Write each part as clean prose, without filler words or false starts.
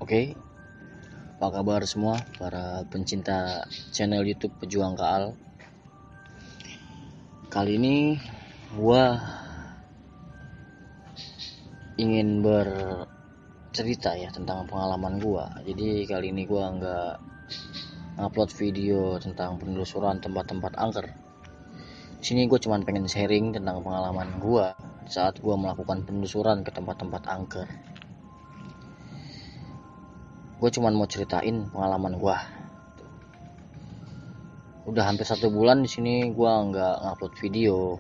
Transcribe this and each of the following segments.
Oke, apa kabar semua para pencinta channel YouTube Pejuang Kaal? Kali ini gua ingin bercerita ya tentang pengalaman gua. Jadi kali ini gua nggak upload video tentang penelusuran tempat-tempat angker. Di sini gue cuma pengen sharing tentang pengalaman gua saat gua melakukan penelusuran ke tempat-tempat angker. Gue cuma mau ceritain pengalaman gua. Udah hampir 1 bulan di sini gue nggak ngupload video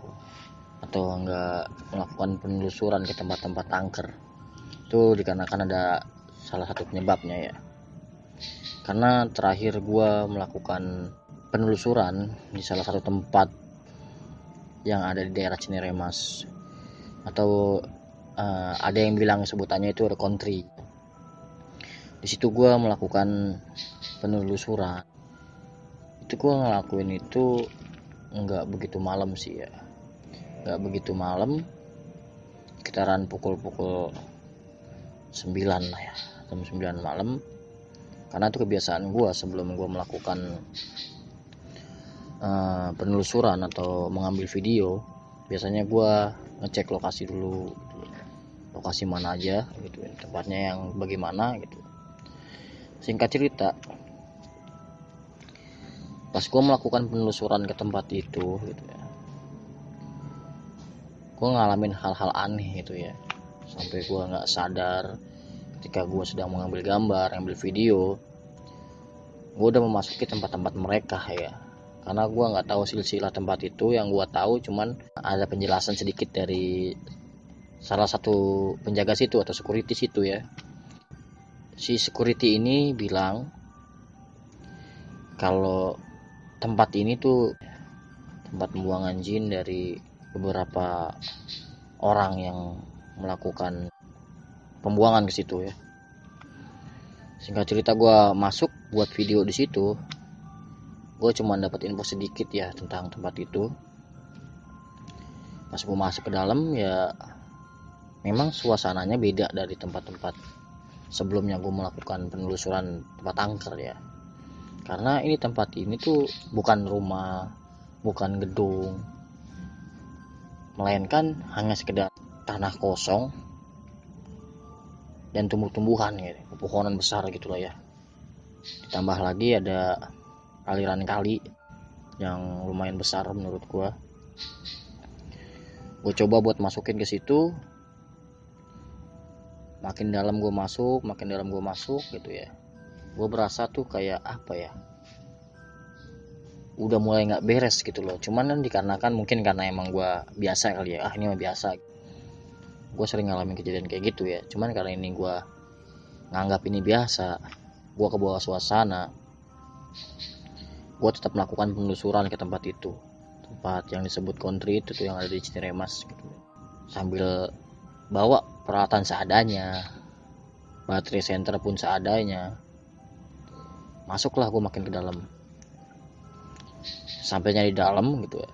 atau nggak melakukan penelusuran ke tempat-tempat angker. Itu dikarenakan ada salah satu penyebabnya ya. Karena terakhir gue melakukan penelusuran di salah satu tempat yang ada di daerah Cineremas, atau ada yang bilang sebutannya itu ada country. Di situ gue melakukan penelusuran. Itu gue ngelakuin itu nggak begitu malam sih ya, nggak begitu malam, sekitaran pukul 9 lah ya, jam 9 malam. Karena itu kebiasaan gue sebelum gue melakukan penelusuran atau mengambil video, biasanya gue ngecek lokasi dulu, lokasi mana aja gitu, tempatnya yang bagaimana gitu. Singkat cerita, pas gue melakukan penelusuran ke tempat itu gitu ya, gue ngalamin hal-hal aneh gitu ya, sampai gue nggak sadar ketika gue sedang mengambil gambar, ngambil video, gue udah memasuki tempat-tempat mereka ya. Karena gue nggak tahu silsilah tempat itu, yang gue tahu cuman ada penjelasan sedikit dari salah satu penjaga situ atau security situ ya. Si security ini bilang kalau tempat ini tuh tempat pembuangan jin dari beberapa orang yang melakukan pembuangan ke situ ya. Singkat cerita, gue masuk buat video di situ. Gue cuma dapat info sedikit ya tentang tempat itu. Pas gue masuk ke dalam ya, memang suasananya beda dari tempat-tempat sebelumnya gue melakukan penelusuran tempat angker ya. Karena ini tempat ini tuh bukan rumah, bukan gedung, melainkan hanya sekedar tanah kosong dan tumbuh-tumbuhan gitu, pepohonan besar gitulah ya. Ditambah lagi ada aliran kali yang lumayan besar menurut gua. Gue coba buat masukin ke situ, makin dalam gue masuk gitu ya. Gue berasa tuh kayak apa ya, udah mulai nggak beres gitu loh. Cuman kan dikarenakan mungkin karena emang gue biasa kali ya, ini mah biasa, gue sering ngalamin kejadian kayak gitu ya. Cuman karena ini gue nganggap ini biasa, gue ke bawah suasana, gue tetap melakukan penelusuran ke tempat itu, tempat yang disebut country itu tuh yang ada di Cineremas gitu. Sambil bawa peralatan seadanya, baterai center pun seadanya. Masuklah gue makin ke dalam. Sampainya di dalam gitu ya,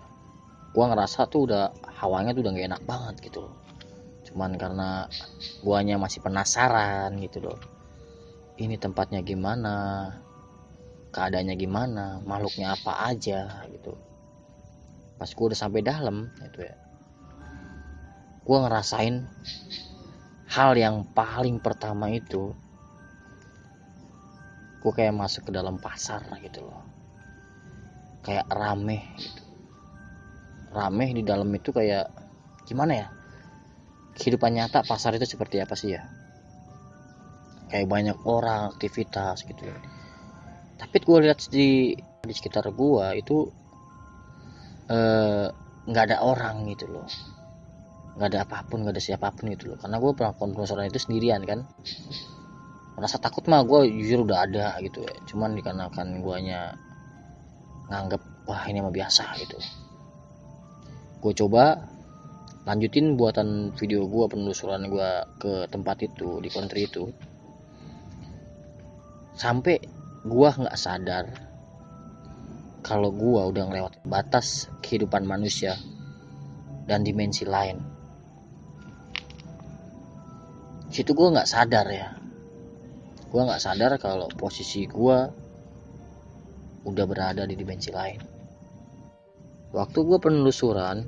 gue ngerasa tuh udah hawanya tuh udah gak enak banget gitu loh. Cuman karena guanya masih penasaran gitu loh, ini tempatnya gimana, keadaannya gimana, makhluknya apa aja gitu. Pas gue udah sampai dalam gitu ya, gue ngerasain hal yang paling pertama itu, gue kayak masuk ke dalam pasar gitu loh. Kayak rame gitu. Rame di dalam itu kayak gimana ya, kehidupan nyata pasar itu seperti apa sih ya, kayak banyak orang aktivitas gitu ya. Tapi gue lihat di sekitar gue itu nggak ada orang gitu loh, nggak ada apapun, nggak ada siapapun gitu loh. Karena gue melakukan penelusuran itu sendirian kan, merasa takut mah gue jujur udah ada gitu ya. Cuman dikarenakan guanya nganggep wah ini mah biasa gitu, gue coba lanjutin buatan video gue, penelusuran gue ke tempat itu di country itu. Sampai gue nggak sadar kalau gue udah ngelewat batas kehidupan manusia dan dimensi lain. Situ gue nggak sadar ya, gue nggak sadar kalau posisi gue udah berada di dimensi lain. Waktu gue penelusuran,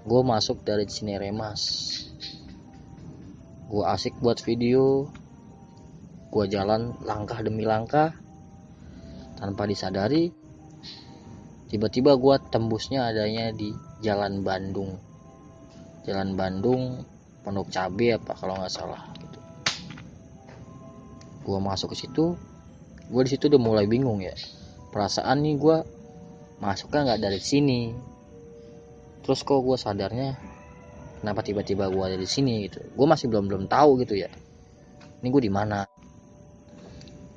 gue masuk dari Cineremas. Gue asik buat video, gue jalan langkah demi langkah tanpa disadari. Tiba-tiba gue tembusnya adanya di Jalan Bandung Pondok Cabe apa kalau nggak salah gitu. Gue masuk ke situ, gue di situ udah mulai bingung ya, perasaan nih gue masuknya nggak dari sini. Terus kok gue sadarnya kenapa tiba-tiba gue ada di sini gitu. Gue masih belum tahu gitu ya, ini gue di mana.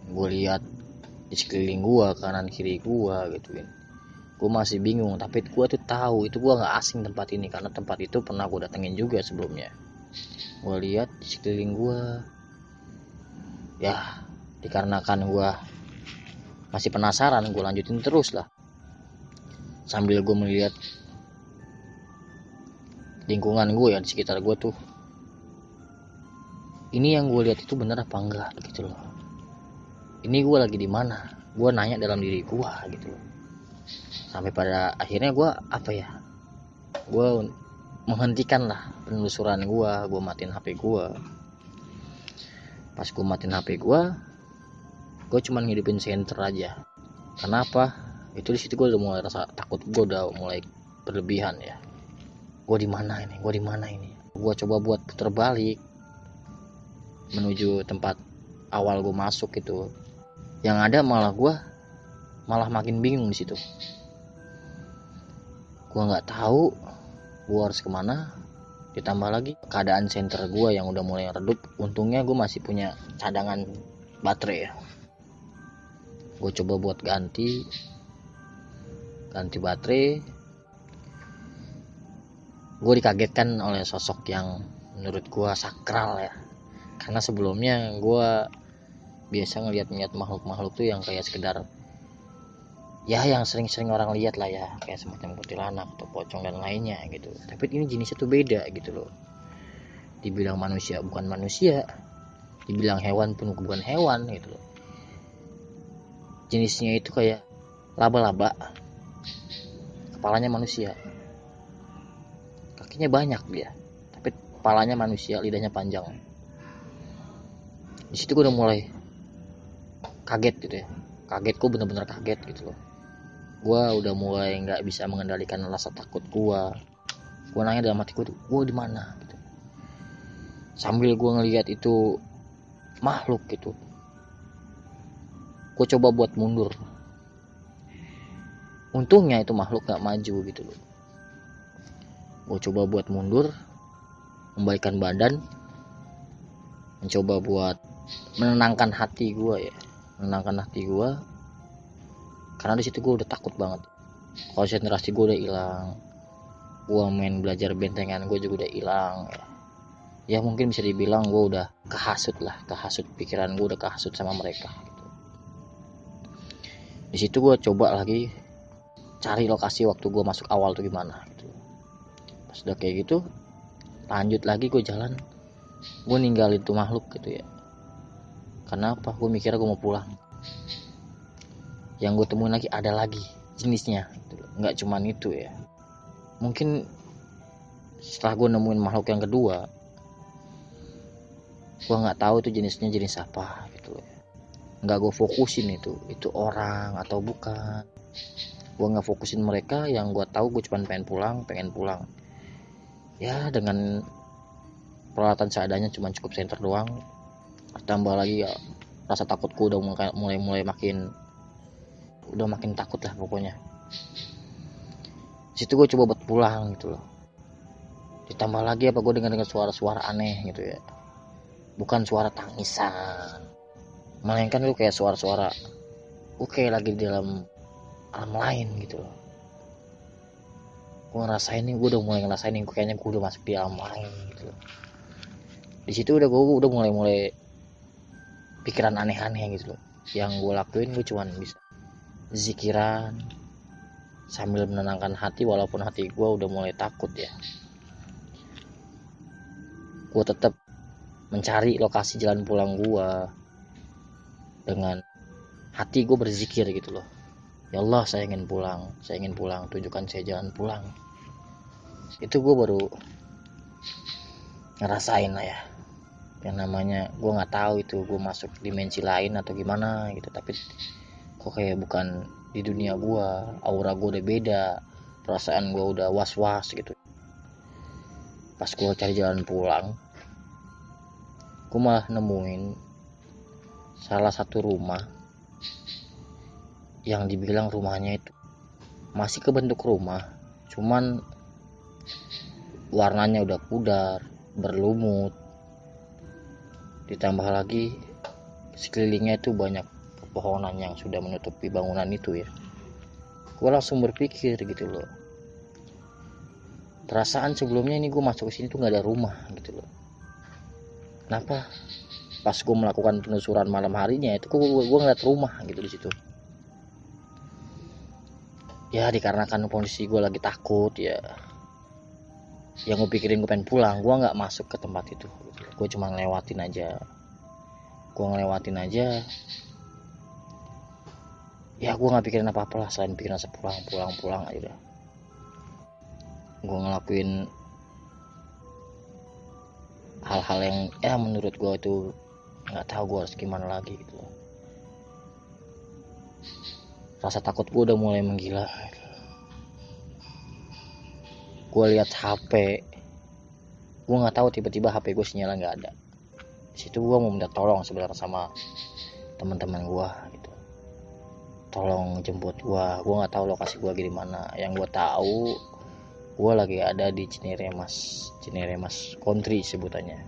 Gue lihat di sekeliling gue, kanan kiri gue gitu kan. Gue masih bingung, tapi gue tuh tahu itu gue nggak asing tempat ini, karena tempat itu pernah gue datengin juga sebelumnya. Gue lihat di sekeliling gue, ya dikarenakan gue masih penasaran, gue lanjutin terus lah sambil gue melihat lingkungan gue ya di sekitar gue tuh. Ini yang gue lihat itu bener apa enggak gitu loh. Ini gue lagi di mana? Gue nanya dalam diri gue gitu loh. Sampai pada akhirnya gue menghentikan lah penelusuran gue matiin HP gue. Pas gue matiin HP gue cuman ngidupin senter aja. Kenapa? Itu di situ gue udah mulai rasa takut, gue udah mulai berlebihan ya. Gue di mana ini? Gue coba buat putar balik menuju tempat awal gue masuk gitu. Yang ada malah makin bingung di situ. Gue nggak tahu gue harus kemana. Ditambah lagi keadaan senter gue yang udah mulai redup. Untungnya gue masih punya cadangan baterai ya. Gue coba buat ganti baterai. Gue dikagetkan oleh sosok yang menurut gue sakral ya. Karena sebelumnya gue biasa ngeliat makhluk tuh yang kayak sekedar ya yang sering-sering orang lihat lah ya, kayak semacam kuntilanak atau pocong dan lainnya gitu. Tapi ini jenisnya tuh beda gitu loh. Dibilang manusia bukan manusia, dibilang hewan pun bukan hewan gitu loh. Jenisnya itu kayak laba-laba, kepalanya manusia, kakinya banyak dia, tapi kepalanya manusia, lidahnya panjang. Di situ gue udah mulai kaget gitu ya. Gue bener-bener kaget gitu loh. Gue udah mulai nggak bisa mengendalikan rasa takut gue. Gue nanya dalam hati gue di mana gitu. Sambil gue ngelihat itu makhluk gitu, gue coba buat mundur. Untungnya itu makhluk nggak maju gitu loh. Gue coba buat mundur, membalikkan badan, mencoba buat menenangkan hati gue ya, karena di situ gue udah takut banget. Konsentrasi gue udah hilang. Gue main belajar bentengan gue juga udah hilang ya. Ya mungkin bisa dibilang gue udah kehasut pikiran gue udah kehasut sama mereka gitu. Di situ gue coba lagi cari lokasi waktu gue masuk awal tuh gimana gitu. Pas udah kayak gitu, lanjut lagi gue jalan. Gue ninggalin tuh makhluk gitu ya. Kenapa? Gue mikirnya gue mau pulang. Yang gue temuin lagi ada lagi jenisnya gitu. Nggak cuman itu ya. Mungkin setelah gue nemuin makhluk yang kedua, gue nggak tahu itu jenisnya jenis apa gitu ya. Nggak gue fokusin itu orang atau bukan. Gue nggak fokusin mereka. Yang gue tahu gue cuma pengen pulang ya, dengan peralatan seadanya, cuma cukup senter doang. Tambah lagi ya rasa takutku udah mulai makin takut lah pokoknya. Situ gue coba buat pulang gitu loh. Ditambah lagi gue dengar suara-suara aneh gitu ya. Bukan suara tangisan, melainkan itu kayak suara-suara gue kayak lagi di dalam alam lain gitu loh. Gue udah mulai ngerasain nih, kayaknya gue udah masuk di alam lain gitu loh. Di situ gue udah mulai pikiran aneh-aneh gitu loh. Yang gue lakuin gue cuman bisa zikiran sambil menenangkan hati, walaupun hati gue udah mulai takut ya. Gue tetap mencari lokasi jalan pulang gue. dengan hati gue berzikir gitu loh. Ya Allah, saya ingin pulang, tunjukkan saya jalan pulang. Itu gue baru ngerasain lah ya, yang namanya gue nggak tahu itu gue masuk dimensi lain atau gimana gitu, tapi kok kayak bukan di dunia gue, aura gue udah beda, perasaan gue udah was-was gitu. Pas gue cari jalan pulang, gue malah nemuin salah satu rumah yang dibilang rumahnya itu masih kebentuk rumah, cuman warnanya udah pudar, berlumut, ditambah lagi sekelilingnya itu banyak pepohonan yang sudah menutupi bangunan itu ya. Gue langsung berpikir gitu loh, perasaan sebelumnya ini gue masuk ke sini tuh nggak ada rumah gitu loh. Kenapa pas gue melakukan penelusuran malam harinya itu gue ngeliat rumah gitu di situ. Ya dikarenakan kondisi gue lagi takut ya, yang gue pikirin gue pengen pulang, gue nggak masuk ke tempat itu gitu. Gue cuma ngelewatin aja, ya gue nggak pikirin apa-apa lah selain pikiran pulang aja dah. Gue ngelakuin hal-hal yang ya menurut gue itu nggak tahu gue harus gimana lagi gitu loh. Rasa takut gue udah mulai menggila. Gue lihat HP, gue nggak tahu tiba-tiba HP gue sinyalnya nggak ada. Di situ gue mau minta tolong sebenarnya sama teman-teman gue gitu, tolong jemput gue nggak tahu lokasi gue lagi di mana. Yang gue tahu gue lagi ada di Cineremas Country sebutannya,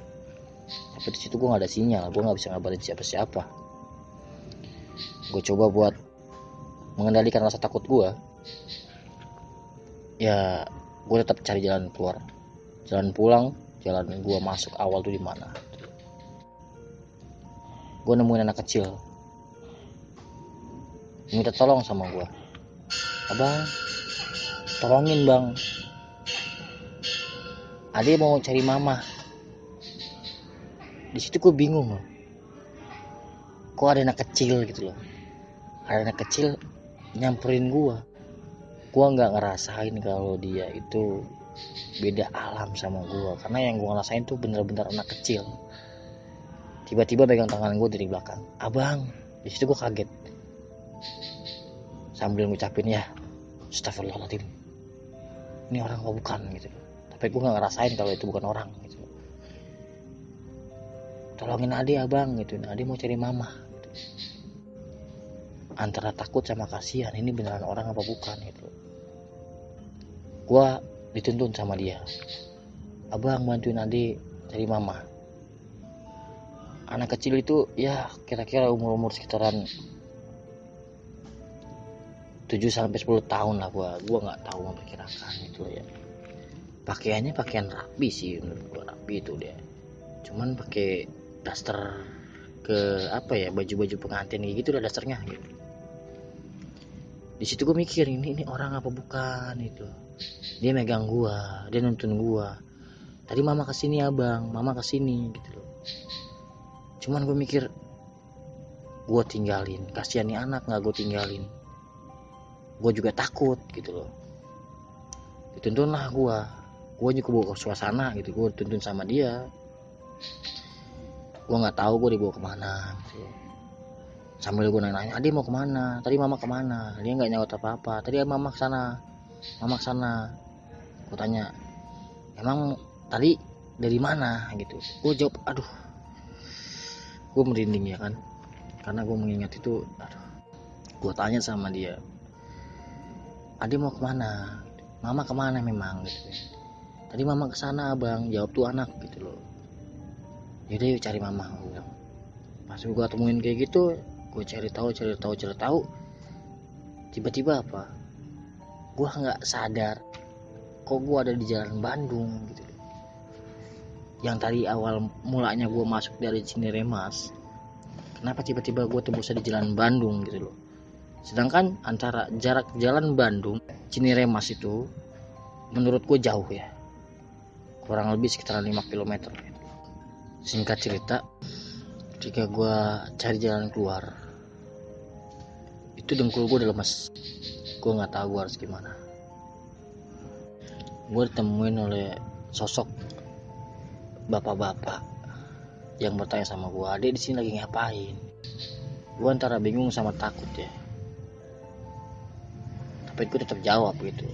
tapi di situ gue nggak ada sinyal, gue nggak bisa ngabarin siapa-siapa. Gue coba buat mengendalikan rasa takut gue, ya gue tetap cari jalan keluar, jalan pulang, jalan gue masuk awal tuh di mana. Gue nemuin anak kecil minta tolong sama gue, abang tolongin bang, Ade mau cari mama. Di situ gue bingung loh, kok ada anak kecil gitu loh, ada anak kecil nyamperin gue nggak ngerasain kalau dia itu beda alam sama gue, karena yang gue ngerasain tuh bener-bener anak kecil. Tiba-tiba pegang tangan gue dari belakang, abang. Di situ gue kaget sambil ngucapin ya astagfirullahaladzim, ini orang apa bukan gitu, tapi gue nggak ngerasain kalau itu bukan orang gitu. Tolongin Ade abang gitu, Ade mau cari mama gitu. Antara takut sama kasihan, ini beneran orang apa bukan gitu. Gue dituntun sama dia, abang bantuin Ade cari mama. Anak kecil itu ya kira-kira umur sekitaran 7-10 tahun lah. Gue nggak tahu memperkirakan itu ya. Pakaiannya pakaian rapi sih, menurut gue rapi itu dia, cuman pakai daster ke apa ya, baju-baju pengantin gitu lah dasternya gitu. Di situ gue mikir ini orang apa bukan itu. Dia megang gua, dia nuntun gua, tadi mama kesini abang, mama kesini gitu loh. Cuman gue mikir gue tinggalin, kasihan nih anak, nggak gue tinggalin. Gue juga takut gitu loh. Dituntun lah gue juga bawa ke suasana gitu, gue dituntun sama dia. Gue nggak tahu gue dibawa kemana gitu. Sambil gue nanya, Ade mau kemana? Tadi mama kemana? Dia nggak nyaut apa-apa. Tadi mama kesana. Gue tanya, emang tadi dari mana gitu? Gue jawab, aduh, gue merinding ya kan, karena gue mengingat itu. Aduh, gue tanya sama dia, Ade mau kemana? Mama kemana memang gitu. Tadi mama kesana abang, jawab tuh anak gitu loh. Yaudah yuk cari mama, gue bilang. Pas gue temuin kayak gitu, gue cari tahu. Tiba-tiba apa? Gue nggak sadar, kok gue ada di jalan Bandung gitu. Yang tadi awal mulanya gue masuk dari Cineremas, kenapa tiba-tiba gue tembusnya di jalan Bandung gitu loh. Sedangkan antara jarak jalan Bandung Cineremas itu menurut gue jauh ya, kurang lebih sekitar 5 km. Singkat cerita, ketika gue cari jalan keluar, Itu dengkul gue udah lemas, gue nggak tahu gue harus gimana. Gue ditemuin oleh sosok bapak-bapak yang bertanya sama gue, "Adek di sini lagi ngapain?" Gue antara bingung sama takut ya, tapi gue tetap jawab gitu.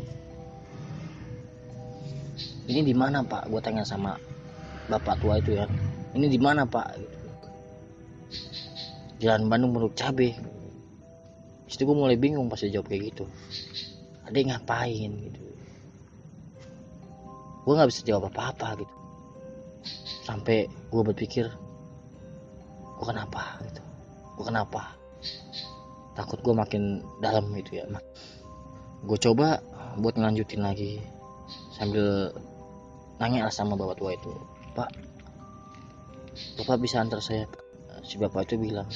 "Ini di mana Pak?" Gue tanya sama bapak tua itu ya. "Ini di mana Pak?" Gitu. "Jalan Bandung Pondok Cabe." Situ gue mulai bingung pas dia jawab kayak gitu. Adek ngapain gitu. Gue nggak bisa jawab apa-apa gitu. Sampai gue berpikir, gue kenapa gitu. Gue kenapa? Takut gue makin dalam gitu ya. Gue coba buat ngelanjutin lagi sambil nanya lah sama bapak tua itu, "Pak, Bapak bisa antar saya?" Si bapak itu bilang,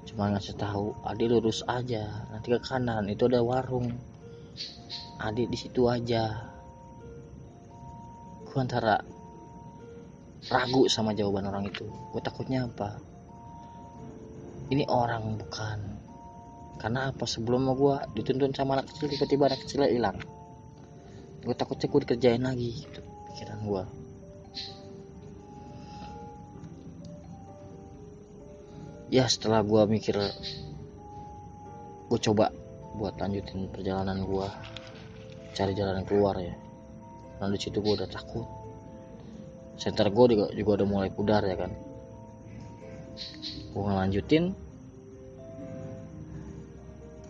cuma ngasih tahu, "Adik lurus aja, nanti ke kanan itu ada warung. Adik di situ aja." Gue antara ragu sama jawaban orang itu. Gue takutnya apa? Ini orang bukan. Karena apa? Sebelum gue dituntun sama anak kecil, tiba-tiba anak kecilnya hilang. Gue takutnya gue dikerjain lagi gitu, pikiran gue. Ya setelah gue mikir, gue coba buat lanjutin perjalanan gue, cari jalan keluar ya. Nah di situ gue udah takut. Senter gue juga udah mulai pudar ya kan. Gue ngelanjutin.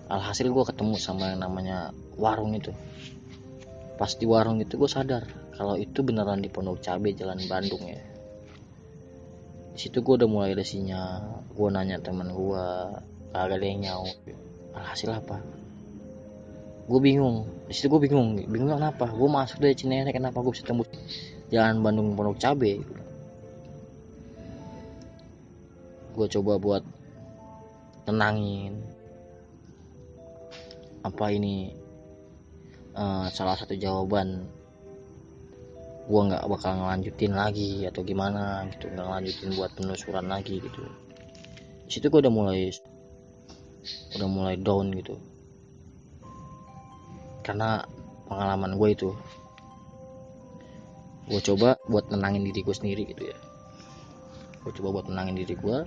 Alhasil gue ketemu sama yang namanya warung itu. Pas di warung itu gue sadar kalau itu beneran di Pondok Cabe Jalan Bandung ya. Di situ gue udah mulai ada sinyal. Gue nanya teman gue, kagak ada yang nyaut. Alhasil apa? Gue bingung. Di situ gue bingung kenapa? Gue masuk dari Cinere, kenapa gue bisa tembus Jalan Bandung Pondok Cabe? Gue coba buat tenangin. Apa ini salah satu jawaban gue nggak bakal ngelanjutin lagi atau gimana gitu, nggak ngelanjutin buat penelusuran lagi gitu. Di situ gue udah mulai down gitu, karena pengalaman gue itu. Gue coba buat tenangin diri gue sendiri gitu ya. Gue coba buat tenangin diri gue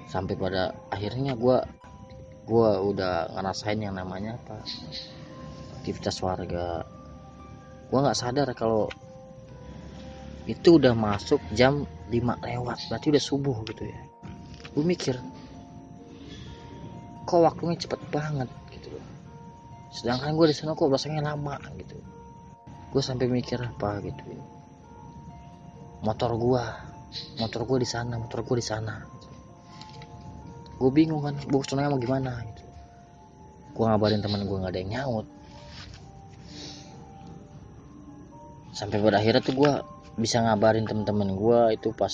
sampai pada akhirnya gue udah ngerasain yang namanya apa, aktivitas warga. Gue nggak sadar kalau itu udah masuk jam 5 lewat, berarti udah subuh gitu ya. Gue mikir, kok waktunya cepet banget gitu loh, sedangkan gue di sana kok rasanya lama gitu. Gue sampai mikir apa gitu, motor gue di sana. Gue bingung kan, gue kesana mau gimana gitu. Gue ngabarin teman gue, nggak ada yang nyaut. Sampai pada akhirnya tuh gue bisa ngabarin teman-teman gue itu pas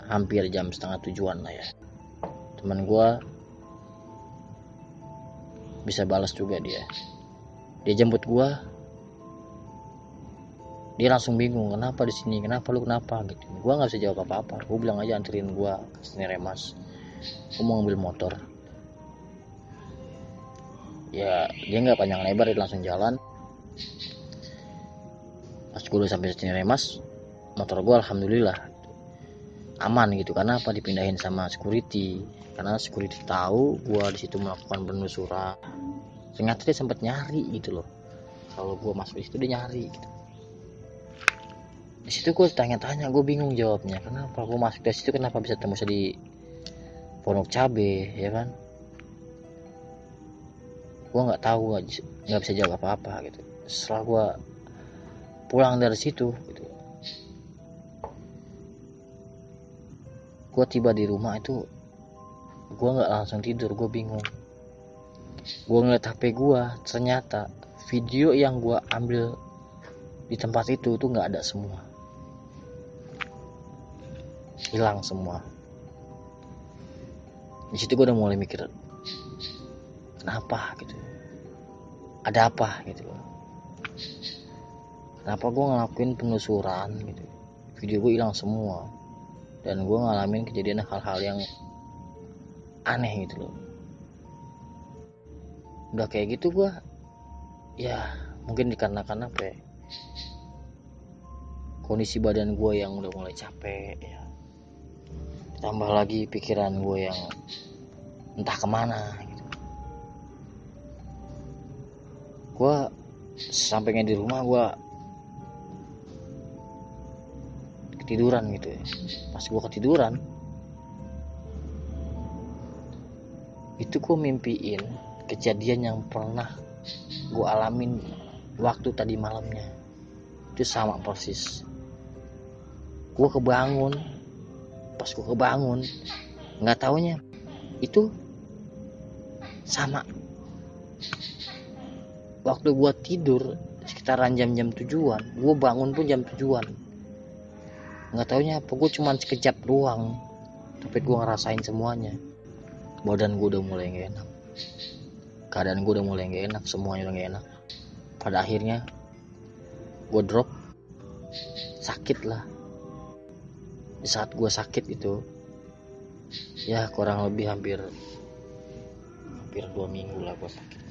hampir jam 6:30 lah ya. Teman gue bisa balas juga, dia jemput gue. Dia langsung bingung, kenapa di sini, kenapa gitu. Gue nggak bisa jawab apa-apa. Gue bilang aja anterin gue ke Cinere Mas, gue mau ngambil motor. Ya dia nggak panjang lebar, dia langsung jalan. Pas gue udah sampai Cinere Mas, motor gue alhamdulillah aman gitu. Karena apa? Dipindahin sama security. Karena security tahu gue di situ melakukan penelusuran. Ternyata dia sempat nyari gitu loh. Kalau gue masuk di situ dia nyari gitu. Di situ gue tanya-tanya, gue bingung jawabnya. Kenapa gue masuk dari situ, kenapa bisa tembus di Pondok Cabe ya kan? Gue nggak tahu, nggak bisa jawab apa-apa gitu. Setelah gue pulang dari situ gitu, gue tiba di rumah itu, gue nggak langsung tidur. Gue bingung. Gue ngeliat HP gue, ternyata video yang gue ambil di tempat itu tuh nggak ada semua, hilang semua. Di situ gue udah mulai mikir, kenapa gitu, ada apa gitu. Kenapa gue ngelakuin penelusuran gitu, video gue hilang semua, dan gue ngalamin kejadian hal-hal yang aneh gitu loh. Udah kayak gitu gue ya mungkin dikarenakan apa ya, kondisi badan gue yang udah mulai capek ya, tambah lagi pikiran gue yang entah kemana gitu. Gue sampainya di rumah gue ketiduran gitu ya. Pas gue ketiduran itu gue mimpiin kejadian yang pernah gue alamin waktu tadi malamnya. Itu sama persis. Gue kebangun, pas gue kebangun nggak taunya itu sama waktu gue tidur sekitaran jam-jam 7-an. Gue bangun pun jam 7-an. Nggak taunya apa, gue cuman sekejap doang, tapi gue ngerasain semuanya. Badan gue udah mulai gak enak, keadaan gue udah mulai gak enak, semuanya udah gak enak. Pada akhirnya gue drop, sakit lah. Di saat gue sakit itu ya kurang lebih hampir 2 minggu lah gue sakit.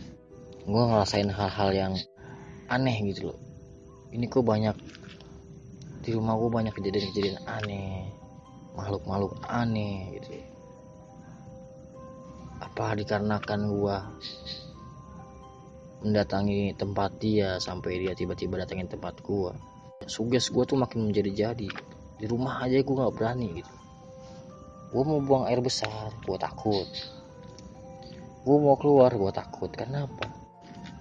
Gue ngerasain hal-hal yang aneh gitu loh. Ini kok banyak di rumah gue, banyak kejadian-kejadian aneh, makhluk-makhluk aneh gitu. Apa dikarenakan gue mendatangi tempat dia sampai dia tiba-tiba datangin tempat gue. Suges gue tuh makin menjadi-jadi. Di rumah aja gue nggak berani gitu. Gue mau buang air besar, gue takut. Gue mau keluar, gue takut. Kenapa?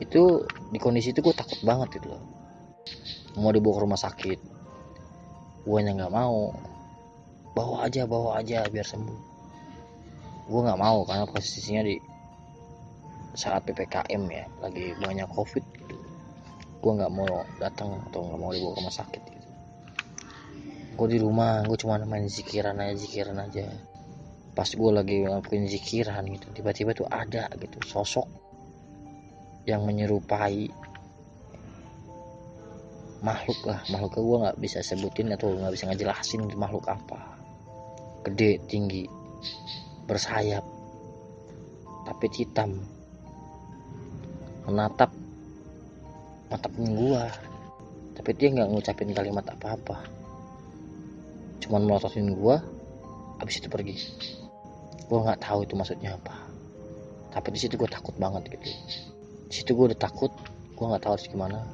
Itu di kondisi itu gue takut banget gitu loh. Mau dibawa ke rumah sakit, gue nggak mau. Bawa aja biar sembuh. Gue nggak mau karena posisinya di saat PPKM ya, lagi banyak COVID gitu. Gue nggak mau datang atau nggak mau dibawa ke rumah sakit gitu. Gue di rumah, gue cuma main zikiran aja. Pas gue lagi ngelakuin zikiran gitu, tiba-tiba tuh ada gitu sosok yang menyerupai makhluk gue nggak bisa sebutin atau nggak bisa ngejelasin itu makhluk apa. Gede, tinggi, bersayap, tapi hitam, menatapin gue, tapi dia nggak ngucapin kalimat apa-apa, cuman melototin gue, abis itu pergi. Gue nggak tahu itu maksudnya apa, tapi di situ gue takut banget gitu. Di situ gue udah takut, gue nggak tahu harus gimana.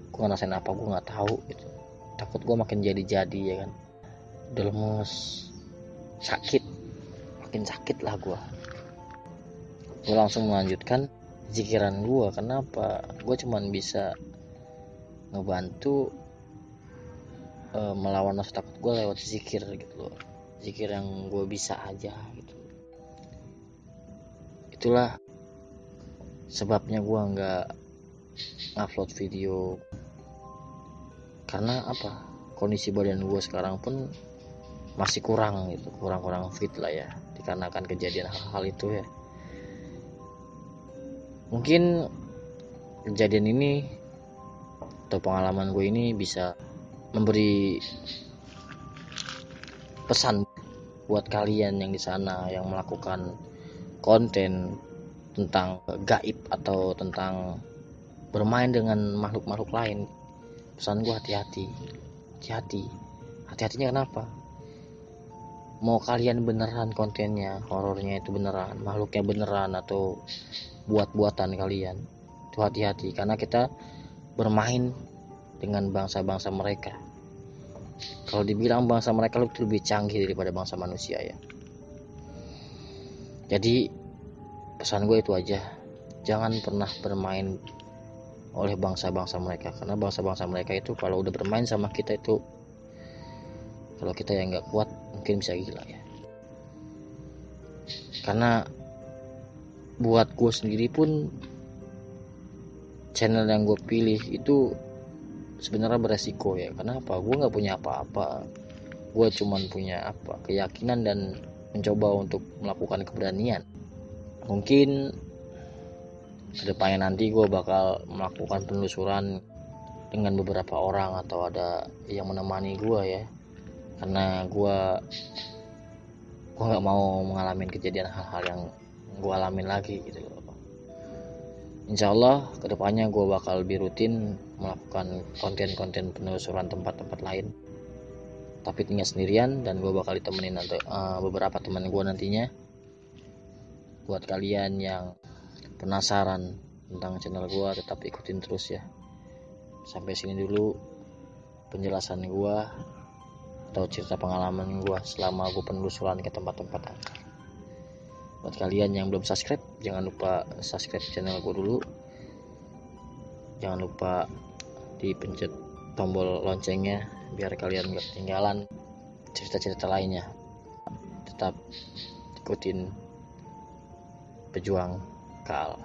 Gue ngerasain apa gue nggak tahu gitu. Takut gue makin jadi ya kan, udah lemes, sakit, makin sakit lah gue. Gue langsung melanjutkan zikiran gue. Kenapa? Gue cuman bisa ngebantu melawan rasa takut gue lewat zikir gitu loh. Zikir yang gue bisa aja gitu. Itulah sebabnya gue nggak upload video. Karena apa? Kondisi badan gue sekarang pun masih kurang gitu, kurang fit lah ya, dikarenakan kejadian hal-hal itu ya. Mungkin kejadian ini atau pengalaman gue ini bisa memberi pesan buat kalian yang di sana yang melakukan konten tentang gaib atau tentang bermain dengan makhluk-makhluk lain. Pesan gue hati-hatinya. Kenapa? Mau kalian beneran kontennya, horornya itu beneran, makhluknya beneran, atau buat-buatan kalian, itu hati-hati, karena kita bermain dengan bangsa-bangsa mereka. Kalau dibilang bangsa mereka lebih canggih daripada bangsa manusia ya. Jadi pesan gue itu aja, jangan pernah bermain oleh bangsa-bangsa mereka, karena bangsa-bangsa mereka itu kalau udah bermain sama kita itu, kalau kita yang nggak kuat mungkin bisa gila ya. Karena buat gue sendiri pun channel yang gue pilih itu sebenarnya beresiko ya. Kenapa? Gue nggak punya apa-apa, gue cuman punya keyakinan dan mencoba untuk melakukan keberanian. Mungkin kedepannya nanti gue bakal melakukan penelusuran dengan beberapa orang atau ada yang menemani gue ya, karena gue gue nggak mau mengalami kejadian hal-hal yang gue alamin lagi gitu loh. Insya Allah kedepannya gue bakal lebih rutin melakukan konten-konten penelusuran tempat-tempat lain, tapi tinggal sendirian, dan gue bakal ditemenin atau beberapa teman gue nantinya. Buat kalian yang penasaran tentang channel gue, tetap ikutin terus ya. Sampai sini dulu penjelasan gue atau cerita pengalaman gue selama gue penelusuran ke tempat-tempat angker. Buat kalian yang belum subscribe, jangan lupa subscribe channel gue dulu. Jangan lupa dipencet tombol loncengnya biar kalian gak ketinggalan cerita-cerita lainnya. Tetap ikutin pejuang Kal.